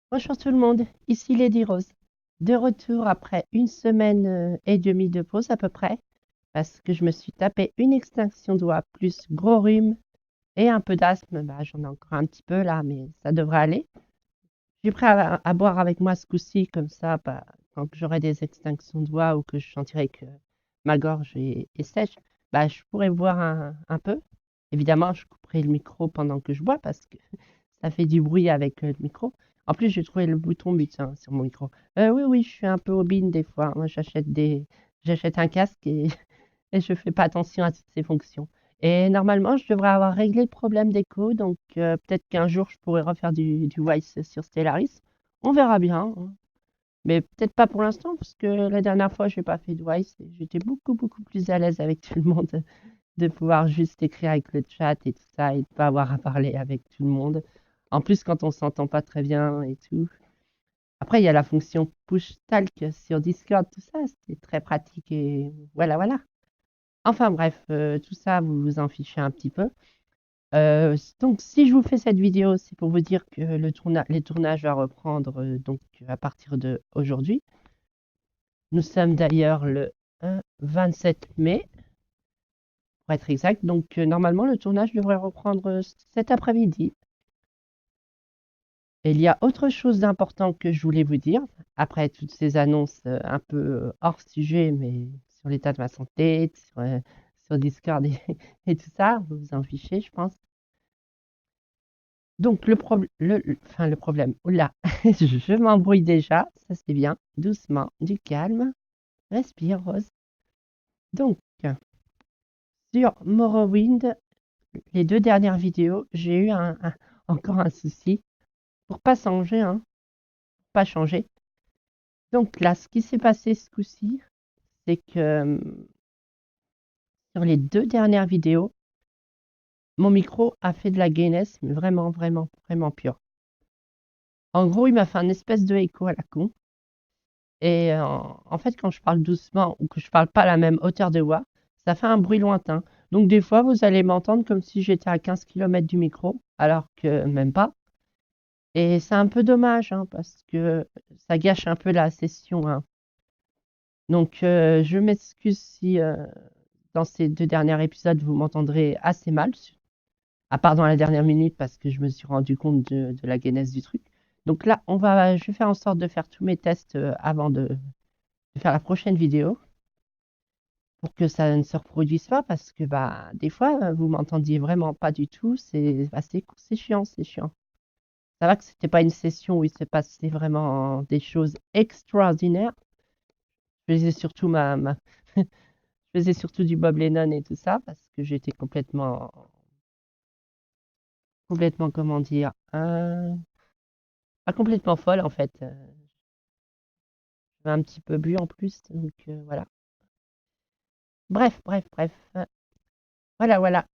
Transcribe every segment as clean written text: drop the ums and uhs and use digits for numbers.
Bonjour tout le monde, ici Lady Rose. De retour après une semaine et demie de pause à peu près, parce que je me suis tapé une extinction d'oie plus gros rhume et un peu d'asthme. Bah, j'en ai encore un petit peu là, mais ça devrait aller. J'ai pris à boire avec moi ce coup-ci, comme ça, bah, quand j'aurai des extinctions d'oie ou que je sentirai que ma gorge est sèche, bah, je pourrai boire un peu. Évidemment, je couperai le micro pendant que je bois parce que ça fait du bruit avec le micro. En plus, j'ai trouvé le bouton mute hein, sur mon micro. Oui, oui, je suis un peu bobine des fois. Moi, j'achète un casque et, et je fais pas attention à toutes ces fonctions. Et normalement, je devrais avoir réglé le problème d'écho, donc peut-être qu'un jour, je pourrais refaire du voice sur Stellaris. On verra bien, hein. Mais peut-être pas pour l'instant, parce que la dernière fois, je n'ai pas fait de voice et j'étais beaucoup, beaucoup plus à l'aise avec tout le monde de pouvoir juste écrire avec le chat et tout ça et de pas avoir à parler avec tout le monde. En plus, quand on s'entend pas très bien et tout. Après, il y a la fonction push talk sur Discord, tout ça, c'est très pratique et voilà, voilà. Enfin bref, tout ça, vous vous en fichez un petit peu. Donc, si je vous fais cette vidéo, c'est pour vous dire que les tournages vont reprendre donc à partir de aujourd'hui. Nous sommes d'ailleurs le 27 mai, pour être exact. Donc, normalement, le tournage devrait reprendre cet après-midi. Et il y a autre chose d'important que je voulais vous dire, après toutes ces annonces un peu hors sujet, mais sur l'état de ma santé, sur Discord et, et tout ça, vous vous en fichez, je pense. Donc, enfin, le problème, oula, je m'embrouille déjà, ça c'est bien, doucement, du calme, respire, Rose. Donc, sur Morrowind, les deux dernières vidéos, j'ai eu encore un souci pour pas changer, hein, pas changer. Donc là, ce qui s'est passé ce coup-ci, c'est que sur les deux dernières vidéos, mon micro a fait de la gayness, mais vraiment, vraiment, vraiment pure. En gros, il m'a fait un espèce de écho à la con. Et en fait, quand je parle doucement ou que je parle pas à la même hauteur de voix, ça fait un bruit lointain. Donc des fois, vous allez m'entendre comme si j'étais à 15 km du micro, alors que même pas. Et c'est un peu dommage, hein, parce que ça gâche un peu la session, hein. Donc je m'excuse si dans ces deux derniers épisodes, vous m'entendrez assez mal, à part dans la dernière minute parce que je me suis rendu compte de la genèse du truc. Donc là, je vais faire en sorte de faire tous mes tests avant de faire la prochaine vidéo pour que ça ne se reproduise pas parce que bah des fois vous m'entendiez vraiment pas du tout, c'est chiant, c'est chiant. Ça va que c'était pas une session où il se passait vraiment des choses extraordinaires. Je faisais surtout je faisais surtout du Bob Lennon et tout ça parce que j'étais complètement comment dire, pas complètement folle en fait. J'avais un petit peu bu en plus, donc voilà. Bref, bref, bref. Voilà, voilà.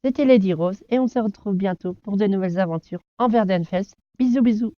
C'était Lady Rose et on se retrouve bientôt pour de nouvelles aventures en Verdenfels. Bisous, bisous.